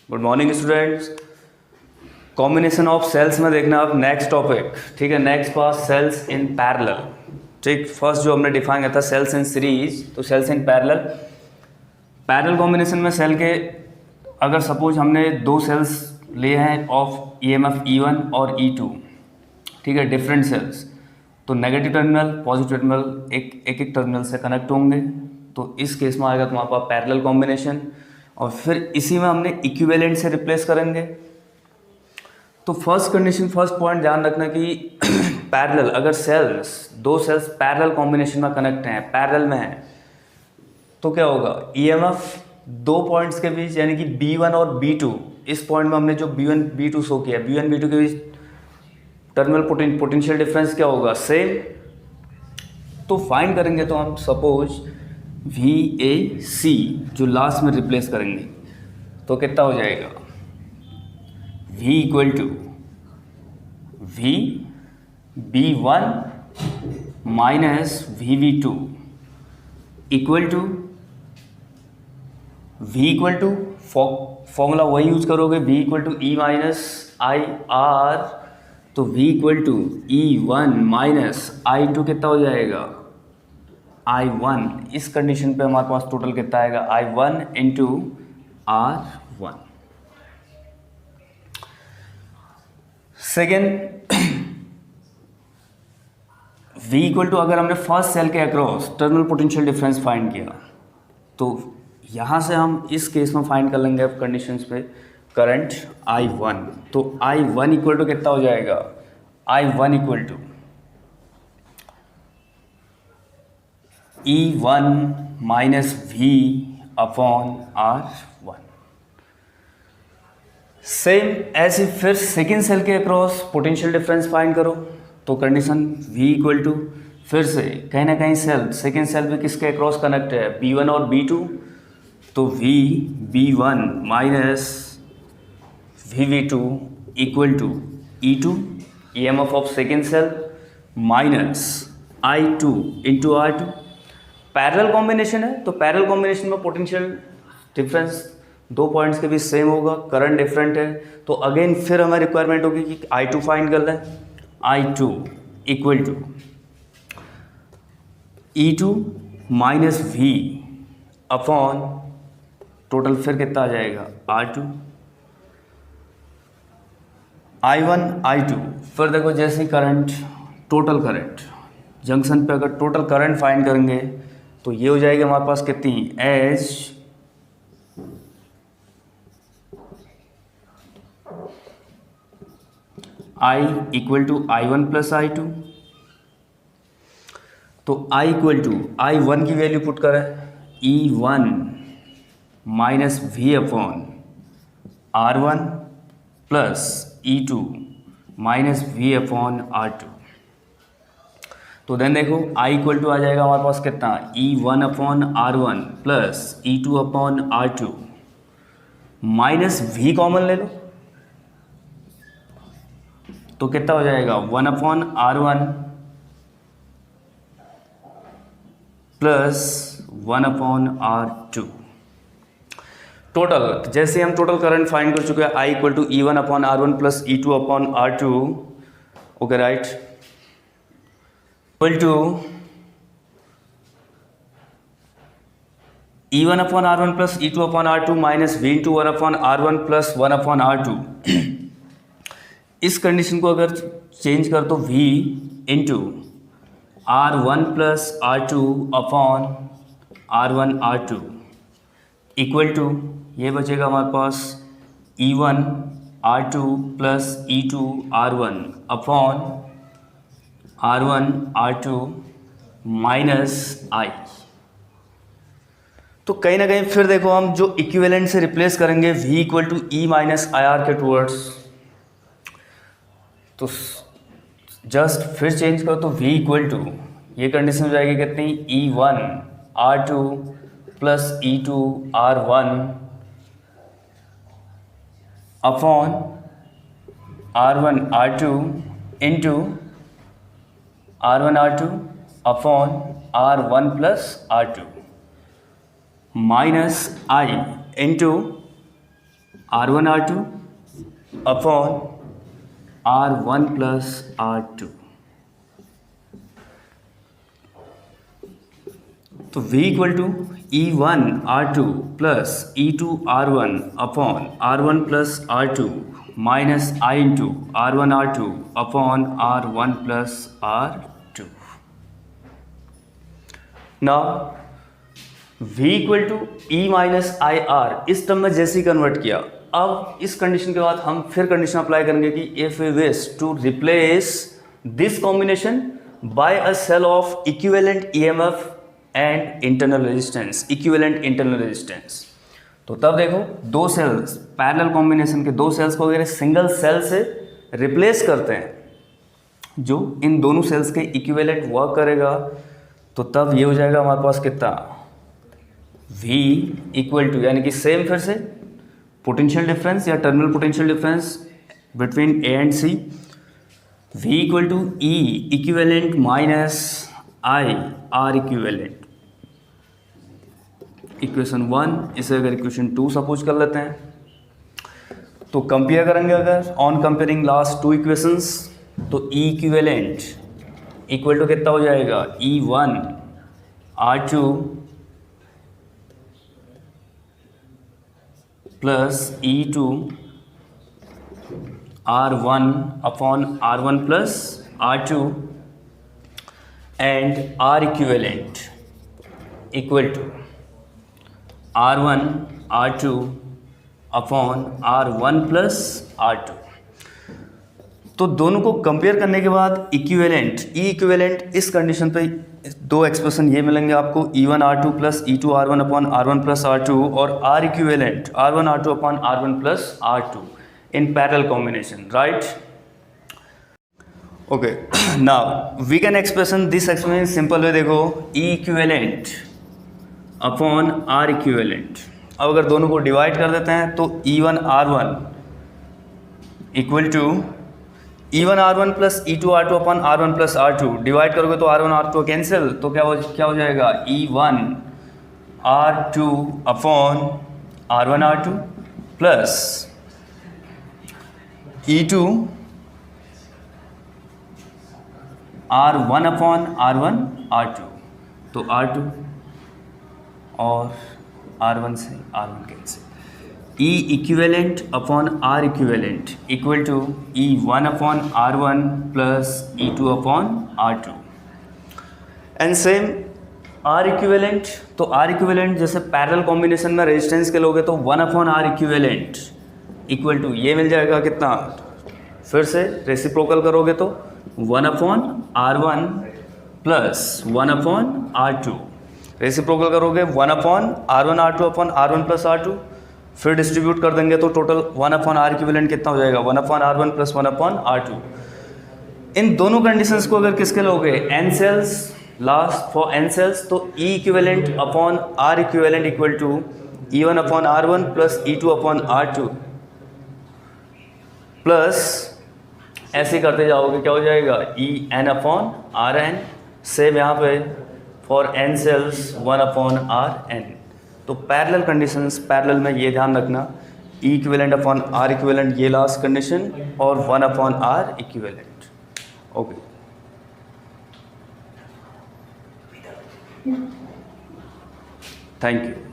Good morning students. Combination of cells में देखना आप नेक्स्ट टॉपिक, ठीक है। नेक्स्ट पास सेल्स इन पैरेलल, ठीक। फर्स्ट जो हमने डिफाइन किया था सेल्स इन सीरीज, तो सेल्स इन पैरेलल कॉम्बिनेशन में सेल के अगर सपोज हमने दो सेल्स लिए हैं ऑफ ईएमएफ E1 और E2, ठीक है, डिफरेंट सेल्स, तो नेगेटिव टर्मिनल पॉजिटिव टर्मिनल एक टर्मिनल से कनेक्ट होंगे, तो इस केस में आएगा तुम्हारे पास पैरेलल कॉम्बिनेशन। और फिर इसी में हमने इक्विवेलेंट से रिप्लेस करेंगे। तो फर्स्ट कंडीशन, फर्स्ट पॉइंट ध्यान रखना कि पैरेलल, अगर दो सेल्स पैरेलल कॉम्बिनेशन में कनेक्ट हैं, पैरेलल में हैं, तो क्या होगा, ईएमएफ दो पॉइंट्स के बीच यानी कि B1 और B2, इस पॉइंट में हमने जो B1 B2 शो किया, B1 B2 के बीच टर्मिनल पोटेंशियल डिफरेंस क्या होगा, सेम। तो फाइंड करेंगे तो हम सपोज VAC जो लास्ट में रिप्लेस करेंगे, तो कितना हो जाएगा, V equal to VB1 minus VB2 equal to V equal to formula वही यूज करोगे, V equal to E minus IR, तो V equal to E1 minus I2 कितना हो जाएगा, I1। इस कंडीशन पे हमारे पास टोटल कितना आएगा, I1 into R1। Second, V equal to, अगर हमने फर्स्ट सेल के across terminal potential difference find किया, तो यहाँ से हम इस केस में फाइंड कर लेंगे अब कंडीशंस पे करंट I1। तो I1 इक्वल टू कितना हो जाएगा, I1 equal to E1 minus V upon R1। Same ऐसे फिर सेकेंड सेल के अक्रॉस पोटेंशियल डिफरेंस फाइंड करो, तो कंडीशन V इक्वल टू, फिर से कहीं ना कहीं सेकेंड सेल भी किसके अक्रॉस कनेक्ट है, B1 और B2, तो VB1 minus VB2 equal to E2 EMF of second cell minus I2 into R2। Parallel combination है, तो पैरेलल कॉम्बिनेशन में पोटेंशियल डिफरेंस दो पॉइंट्स के बीच सेम होगा, करंट डिफरेंट है, तो अगेन फिर हमें रिक्वायरमेंट होगी कि I2 फाइंड कर लें। I2 equal to E2 minus V upon total फिर कितना आ जाएगा, R2। I1 I2, फिर देखो जैसे करंट, टोटल करंट जंक्शन पे अगर टोटल करंट फाइंड करेंगे, तो ये हो जाएगी हमारे पास कितनी, as I equal to I1 plus I2। तो I इक्वल टू I1 की वैल्यू पुट करें, E1 minus V upon R1 plus E2 minus V upon R2। तो देन देखो I इक्वल टू आ जाएगा हमारे पास कितना, E1 upon R1 plus E2 upon R2 minus V common ले लो, तो कितना हो जाएगा, 1 upon R1 plus 1 upon R2। Total, जैसे हम टोटल करंट फाइंड कर चुके हैं, I equal to E1 upon R1 plus E2 upon R2, okay right, equal to E1 upon R1 plus E2 upon R2 minus V into 1 upon R1 plus 1 upon R2। इस condition को अगर change कर तो V into R1 plus R2 upon R1 R2 equal to, ये बचेगा हमारे पास E1 R2 plus E2 R1 upon R1 R2 minus I। तो कहीं ना कहीं फिर देखो हम जो इक्विवेलेंट से रिप्लेस करेंगे V equal to E minus IR के टूवर्ड्स, तो जस्ट फिर चेंज करो तो V इक्वल टू, ये कंडीशन हो जाएगी कितनी, E1 R2 plus E2 R1 upon R1 R2 into R1 R2 upon R1 plus R2 minus I into R1 R2 upon R1 plus R2। तो V equal to E1 R2 plus E2 R1 upon R1 plus R2 minus I into R1 R2 upon R1 plus R2। Now V equal to E minus I R इस term में जैसे ही convert किया, अब इस condition के बाद हम फिर कंडीशन अप्लाई करेंगे कि if we wish to replace this combination by a cell of equivalent EMF and internal resistance, equivalent internal resistance. तो तब देखो दो सेल्स, पैरेलल कॉम्बिनेशन के दो सेल्स को अगर सिंगल सेल से रिप्लेस करते हैं जो इन दोनों सेल्स के इक्विवेलेंट वर्क करेगा, तो तब ये हो जाएगा हमारे पास कितना, V इक्वल टू, यानी कि सेम फिर से पोटेंशियल डिफरेंस या terminal potential difference between A and C, V equal to E equivalent minus I R equivalent. Equation 1, इसे अगर इक्वेशन 2 सपोज कर लेते हैं तो कंपेयर करेंगे अगर on comparing last two equations, तो E इक्विवेलेंट इक्वल टू कितना हो जाएगा, E1 R2 plus E2 R1 upon R1 plus R2 and R equivalent equal to R1 R2 upon R1 plus R2। तो दोनों को कंपेयर करने के बाद इक्विवेलेंट, E इक्विवेलेंट इस कंडीशन पे दो एक्सप्रेशन ये मिलेंगे आपको, E1 R2 plus E2 R1 upon R1 plus R2 और R equivalent R1 R2 upon R1 plus R2 in parallel combination, right? Okay, now we can expression this expression simple way, देखो E equivalent upon R equivalent. अब अगर दोनों को divide कर देते हैं तो E1 R1 equal to E1 R1 plus E2 R2 upon R1 plus R2, divide करोगे तो R1 R2 कैंसिल, तो क्या हो जाएगा, E1 R2 upon R1 R2 plus E2 R1 upon R1 R2, तो R2 और R1 से R1 cancel, E equivalent upon R equivalent equal to E1 upon R1 plus E2 upon R2 and same R equivalent. तो R equivalent जैसे parallel combination में resistance के लोगे तो 1 upon R equivalent equal to ये मिल जाएगा कितना, फिर से रेसिप्रोकल करोगे तो 1 upon R1 plus 1 upon R2, reciprocal करोगे 1 upon R1 R2 upon R1 plus R2, फिर डिस्ट्रीब्यूट कर देंगे तो टोटल 1 अपॉन R इक्विवेलेंट कितना हो जाएगा, 1 upon R1 plus 1 upon R2। इन दोनों कंडीशंस को अगर किसके लोगे, n cells, last for n cells, तो E equivalent upon R equivalent equal to E1 upon R1 plus E2 upon R2 plus ऐसे करते जाओगे क्या हो जाएगा, En अपॉन Rn। सेम यहाँ पे for n cells 1 upon Rn। तो पैरेलल कंडीशंस, पैरेलल में ये ध्यान रखना, E equivalent upon R equivalent ये लास्ट कंडीशन और 1 upon R equivalent. Okay, thank you.